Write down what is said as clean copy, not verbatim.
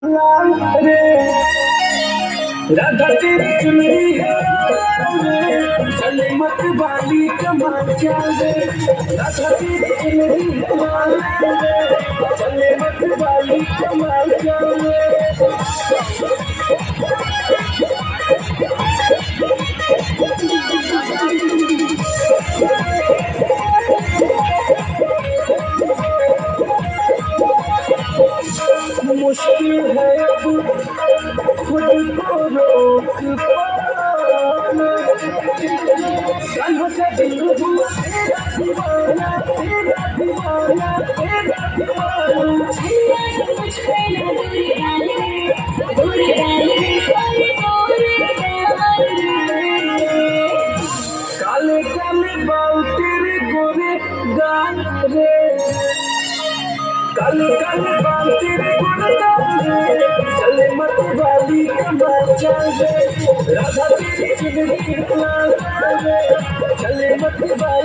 लाल रे राधा तेरी चुनरी रे चले मत वाली कमाल चाल रे राधा तेरी चुनरी लाल रे चले मत वाली कमाल चाल रे मुश्किल है अब खुद को रोक पाना कल से दिल हुआ तेरा दीवाना तेरा दीवाना तेरा दीवाना मुझ पे न बुरी डाले कोई मोरे काले काले बाल तेरे गोरे गाल रे काले काले बाल तेरे गोरे गाल रे चले मत वाली कमाल चाल रे राधा तेरी चुनरी लाल रे चले मत वाली